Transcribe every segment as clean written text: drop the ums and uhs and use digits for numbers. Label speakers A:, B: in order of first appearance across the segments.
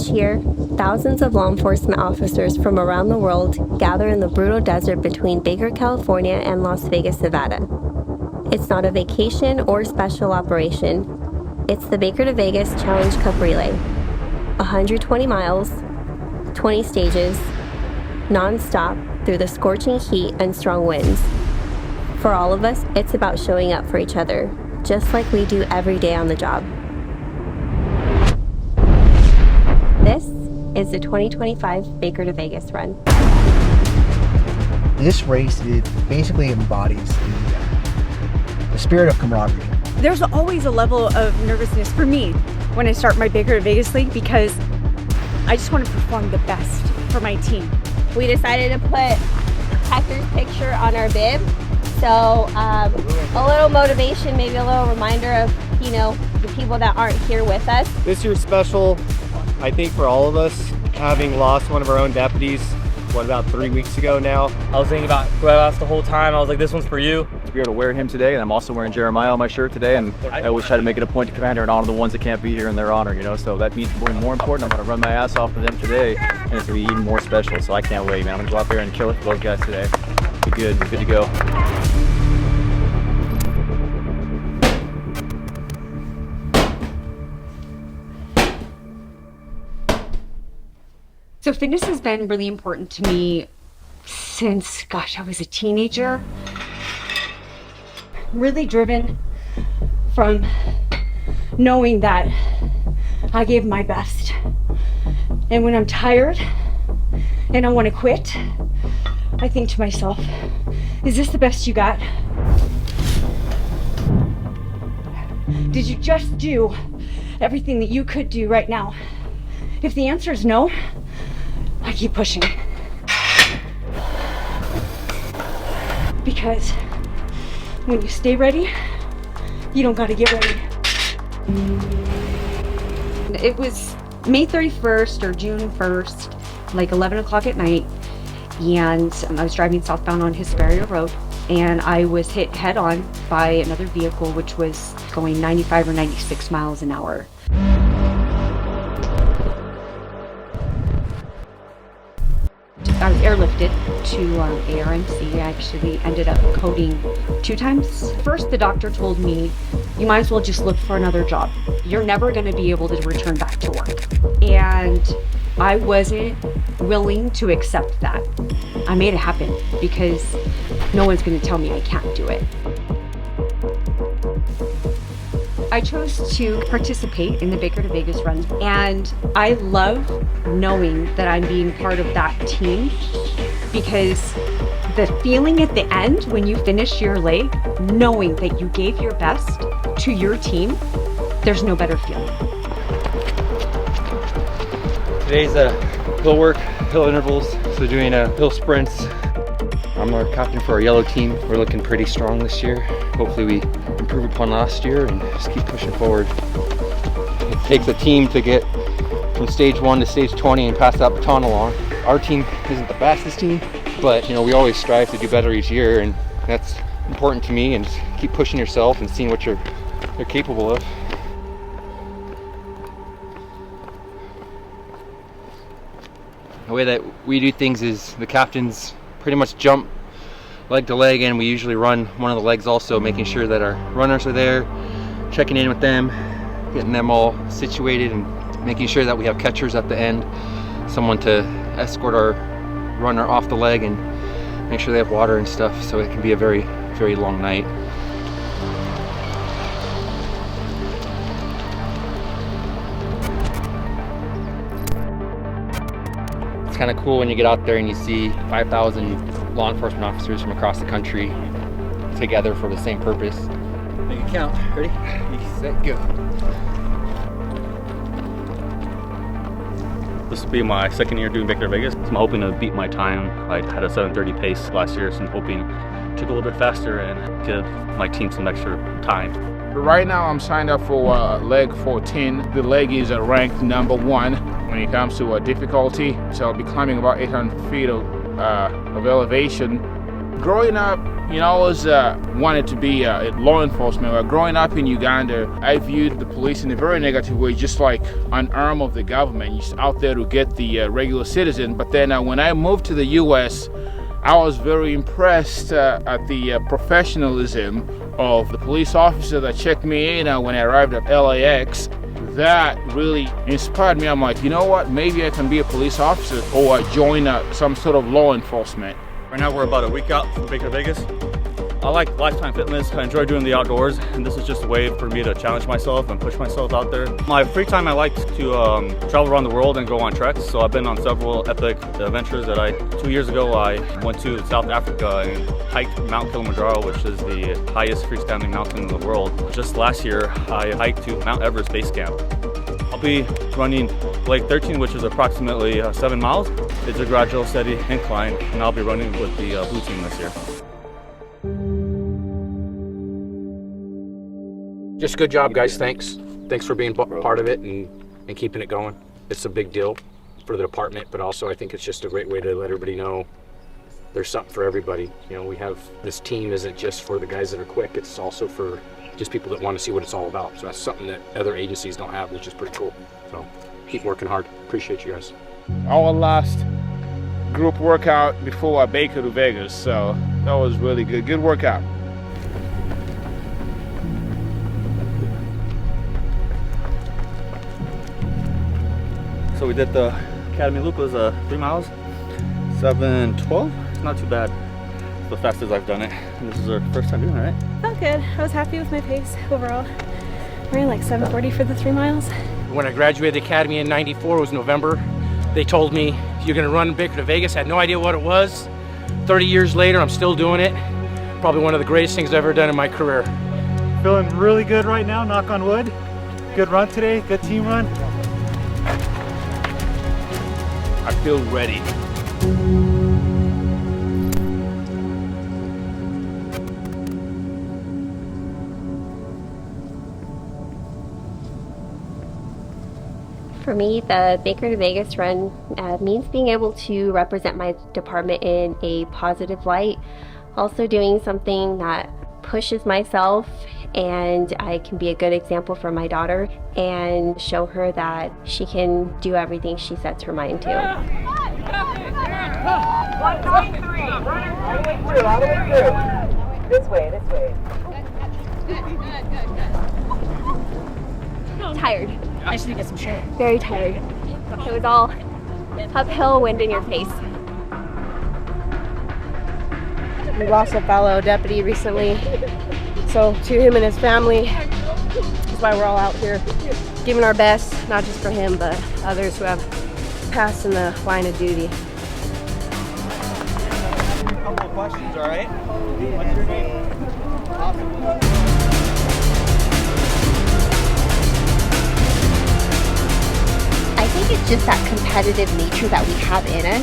A: Each year, thousands of law enforcement officers from around the world gather in the brutal desert between Baker, California and Las Vegas, Nevada. It's not a vacation or special operation. It's the Baker to Vegas Challenge Cup Relay. 120 miles, 20 stages, non-stop through the scorching heat and strong winds. For all of us, it's about showing up for each other, just like we do every day on the job. This is the 2025 Baker to Vegas run.
B: This race, it basically embodies the spirit of camaraderie.
C: There's always a level of nervousness for me when I start my Baker to Vegas league because I just want to perform the best for my team.
A: We decided to put Hector's picture on our bib, so a little motivation, maybe a little reminder of, the people that aren't here with us.
D: This year's special, I think, for all of us, having lost one of our own deputies, about 3 weeks ago now.
E: I was thinking about who I lost the whole time. I was like, this one's for you.
F: To be able to wear him today, and I'm also wearing Jeremiah on my shirt today, and I always try to make it a point to commander and honor the ones that can't be here in their honor, so that means more important. I'm going to run my ass off for them today, and it's going to be even more special, so I can't wait, man. I'm going to go out there and kill it for those guys today. Be good, we're good to go.
C: So fitness has been really important to me since, I was a teenager. Really driven from knowing that I gave my best. And when I'm tired and I want to quit, I think to myself, is this the best you got? Did you just do everything that you could do right now? If the answer is no, I keep pushing. Because when you stay ready, you don't gotta get ready. It was May 31st or June 1st, like 11 o'clock at night, and I was driving southbound on Hesperia Road, and I was hit head on by another vehicle which was going 95 or 96 miles an hour. I was airlifted to ARMC. I actually ended up coding 2 times. First, the doctor told me, you might as well just look for another job. You're never going to be able to return back to work. And I wasn't willing to accept that. I made it happen because no one's going to tell me I can't do it. I chose to participate in the Baker to Vegas run, and I love knowing that I'm being part of that team, because the feeling at the end when you finish your leg, knowing that you gave your best to your team, there's no better feeling.
F: Today's hill work, hill intervals, so doing hill sprints. I'm our captain for our yellow team. We're looking pretty strong this year. Hopefully we improve upon last year and just keep pushing forward. It takes a team to get from stage 1 to stage 20 and pass that baton along. Our team isn't the fastest team, but we always strive to do better each year, and that's important to me, and just keep pushing yourself and seeing what you're capable of. The way that we do things is the captains pretty much jump leg to leg, and we usually run one of the legs also, making sure that our runners are there, checking in with them, getting them all situated, and making sure that we have catchers at the end, someone to escort our runner off the leg and make sure they have water and stuff, so it can be a very, very long night. It's kind of cool when you get out there and you see 5,000 law enforcement officers from across the country together for the same purpose. Make it count. Ready? Set, go.
E: This will be my second year doing Baker to Vegas. I'm hoping to beat my time. I had a 7:30 pace last year, so I'm hoping to go a little bit faster and give my team some extra time.
G: Right now I'm signed up for leg 14. The leg is ranked number 1 when it comes to difficulty. So I'll be climbing about 800 feet of elevation. Growing up, you know, I always wanted to be law enforcement. But growing up in Uganda, I viewed the police in a very negative way, just like an arm of the government, just out there to get the regular citizen. But then when I moved to the US, I was very impressed at the professionalism of the police officer that checked me in when I arrived at LAX. That really inspired me. I'm like, you know what, maybe I can be a police officer or join some sort of law enforcement.
E: Right now we're about a week out from Baker, Vegas. I like Lifetime Fitness. I enjoy doing the outdoors, and this is just a way for me to challenge myself and push myself out there. My free time, I like to travel around the world and go on treks. So I've been on several epic adventures. 2 years ago, I went to South Africa and hiked Mount Kilimanjaro, which is the highest freestanding mountain in the world. Just last year, I hiked to Mount Everest Base Camp. I'll be running Lake 13, which is approximately 7 miles. It's a gradual, steady incline, and I'll be running with the blue team this year.
H: Just good job, guys. Thanks for being part of it and keeping it going. It's a big deal for the department, but also I think it's just a great way to let everybody know there's something for everybody. You know, we have this team isn't just for the guys that are quick, it's also for just people that want to see what it's all about. So that's something that other agencies don't have, which is pretty cool. So keep working hard. Appreciate you guys.
G: Our last group workout before Baker to Vegas, so that was really good. Good workout.
E: So we did the Academy Loop, was 3 miles, 7:12. It's not too bad. It's the fastest I've done it. And this is our first time doing it, right?
I: Felt good. I was happy with my pace overall. Ran like 7:40 for the 3 miles.
H: When I graduated the Academy in '94, it was November. They told me, you're gonna run Baker to Vegas. I had no idea what it was. 30 years later, I'm still doing it. Probably one of the greatest things I've ever done in my career.
J: Feeling really good right now, knock on wood. Good run today, good team run.
G: I feel ready.
A: For me, the Baker to Vegas run means being able to represent my department in a positive light. Also doing something that pushes myself, and I can be a good example for my daughter and show her that she can do everything she sets her mind to.
K: 193, all the way through. This way.
A: Tired.
I: I just need to get some shade.
A: Very tired. It was all uphill, wind in your face.
L: We lost a fellow deputy recently, so to him and his family, that's why we're all out here giving our best, not just for him, but others who have passed in the line of duty.
J: A couple of questions, all right? What's your name?
A: I think it's just that competitive nature that we have in us.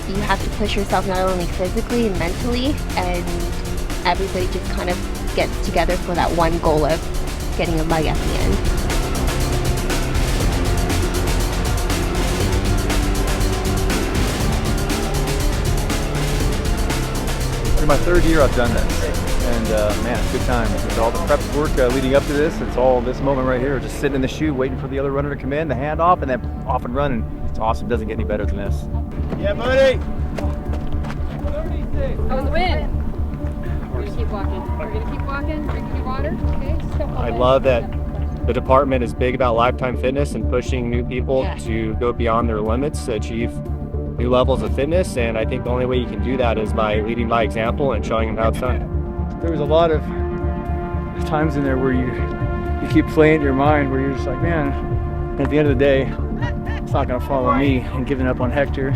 A: You have to push yourself not only physically and mentally, and everybody just kind of gets together for that one goal of getting a mug at the end.
M: In my third year I've done this, and man, it's a good time. With all the prep work leading up to this, it's all this moment right here, just sitting in the shoe, waiting for the other runner to come in, the handoff, and then off and running. It's awesome, doesn't get any better than this.
J: Yeah, buddy.
I: 36. That was the win. We're gonna keep walking. Drinking your water. Okay.
D: I love that the department is big about lifetime fitness and pushing new people to go beyond their limits to achieve new levels of fitness, and I think the only way you can do that is by leading by example and showing them how it's done.
M: There was a lot of times in there where you keep playing in your mind where you're just like, man, at the end of the day, it's not gonna follow me, and giving up on Hector.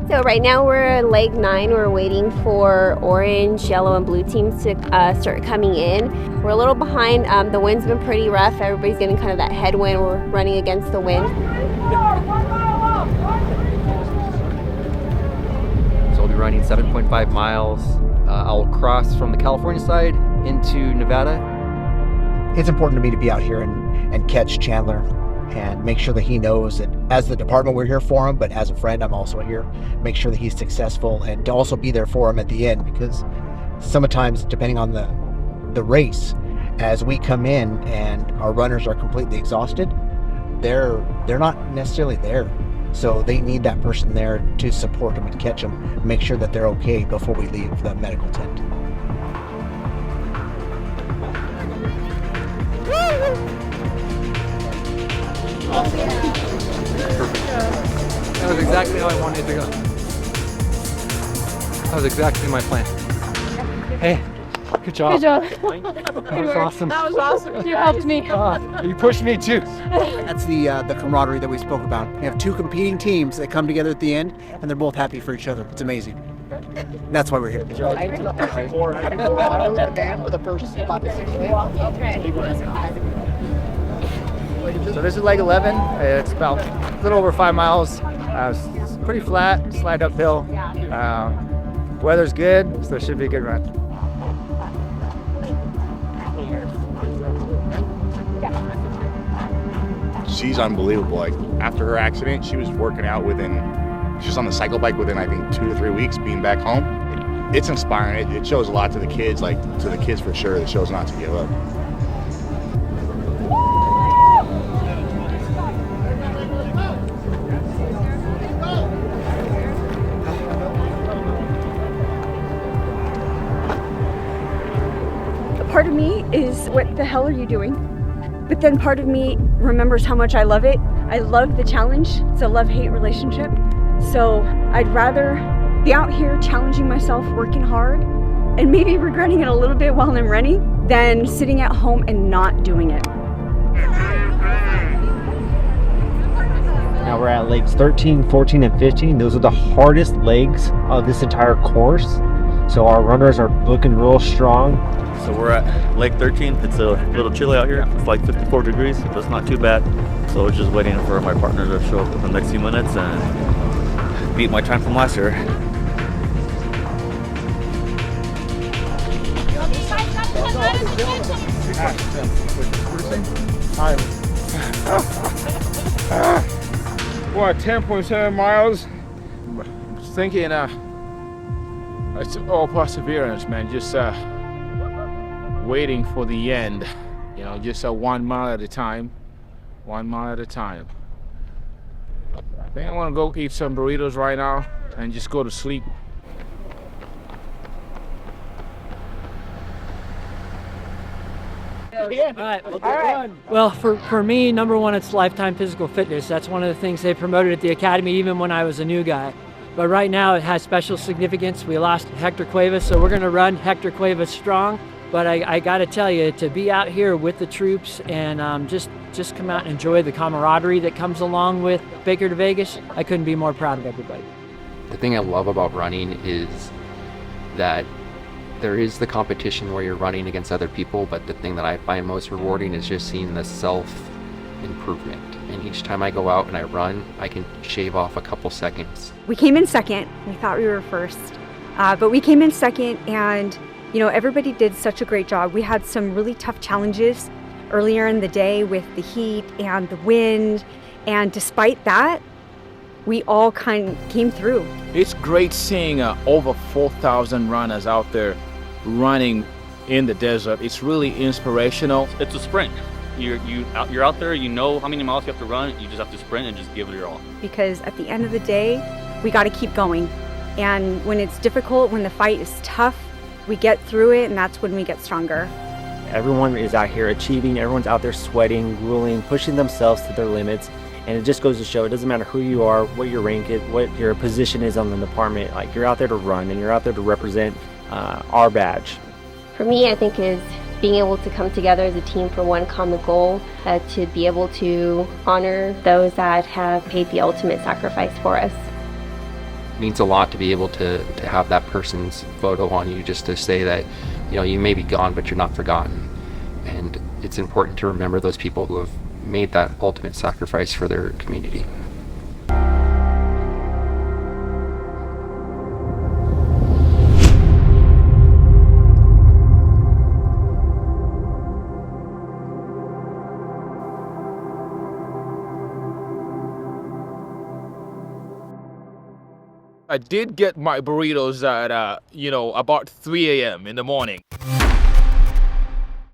A: So right now we're leg 9. We're waiting for orange, yellow, and blue teams to start coming in. We're a little behind. The wind's been pretty rough. Everybody's getting kind of that headwind. We're running against the wind.
F: So I'll be running 7.5 miles. I'll cross from the California side into Nevada.
B: It's important to me to be out here and catch Chandler and make sure that he knows that as the department we're here for him, but as a friend I'm also here. Make sure that he's successful and to also be there for him at the end, because sometimes depending on the race, as we come in and our runners are completely exhausted, they're not necessarily there. So they need that person there to support them and catch them, make sure that they're okay before we leave the medical tent.
F: That was exactly how I wanted to go. That was exactly my plan. Hey, good job.
I: Good job.
F: That was awesome.
I: That was awesome. You helped me.
F: You pushed me too.
B: That's the camaraderie that we spoke about. We have two competing teams that come together at the end, and they're both happy for each other. It's amazing. That's why we're here.
N: So this is leg 11. It's about a little over 5 miles. It's pretty flat, slight uphill. Weather's good, so it should be a good run.
O: She's unbelievable. Like after her accident, she was working out she was on the cycle bike within I think 2 to 3 weeks being back home. It's inspiring. It shows a lot to the kids, like to the kids for sure. It shows not to give up.
P: Part of me is, what the hell are you doing? But then part of me remembers how much I love it. I love the challenge. It's a love-hate relationship. So I'd rather be out here challenging myself, working hard, and maybe regretting it a little bit while I'm running, than sitting at home and not doing it.
Q: Now we're at legs 13, 14, and 15. Those are the hardest legs of this entire course. So our runners are looking real strong.
E: So we're at leg 13. It's a little chilly out here. It's like 54 degrees, but it's not too bad. So we're just waiting for my partner to show up in the next few minutes and beat my time from last year.
G: What, 10.7 miles? Just thinking, it's all perseverance, man. Just waiting for the end. You know, just 1 mile at a time. 1 mile at a time. I think I want to go eat some burritos right now and just go to sleep.
R: All right. Well, for me, number one, it's lifetime physical fitness. That's one of the things they promoted at the academy, even when I was a new guy. But right now, it has special significance. We lost Hector Cuevas, so we're going to run Hector Cuevas strong. But I got to tell you, to be out here with the troops and just come out and enjoy the camaraderie that comes along with Baker to Vegas, I couldn't be more proud of everybody.
F: The thing I love about running is that there is the competition where you're running against other people, but the thing that I find most rewarding is just seeing the self-improvement. And each time I go out and I run, I can shave off a couple seconds.
P: We came in second. We thought we were first, but we came in second, and you know, everybody did such a great job. We had some really tough challenges earlier in the day with the heat and the wind, and despite that, we all kind of came through.
G: It's great seeing over 4,000 runners out there running in the desert. It's really inspirational.
E: It's a sprint. You're out there, you know how many miles you have to run, you just have to sprint and just give it your all.
P: Because at the end of the day, we got to keep going. And when it's difficult, when the fight is tough, we get through it, and that's when we get stronger.
Q: Everyone is out here achieving, everyone's out there sweating, grueling, pushing themselves to their limits. And it just goes to show, it doesn't matter who you are, what your rank is, what your position is on the department. Like, you're out there to run, and you're out there to represent our badge.
A: For me, I think is being able to come together as a team for one common goal, to be able to honor those that have paid the ultimate sacrifice for us.
F: It means a lot to be able to have that person's photo on you, just to say that, you know, you may be gone, but you're not forgotten. And it's important to remember those people who have made that ultimate sacrifice for their community.
G: I did get my burritos at, about 3 a.m. in the morning.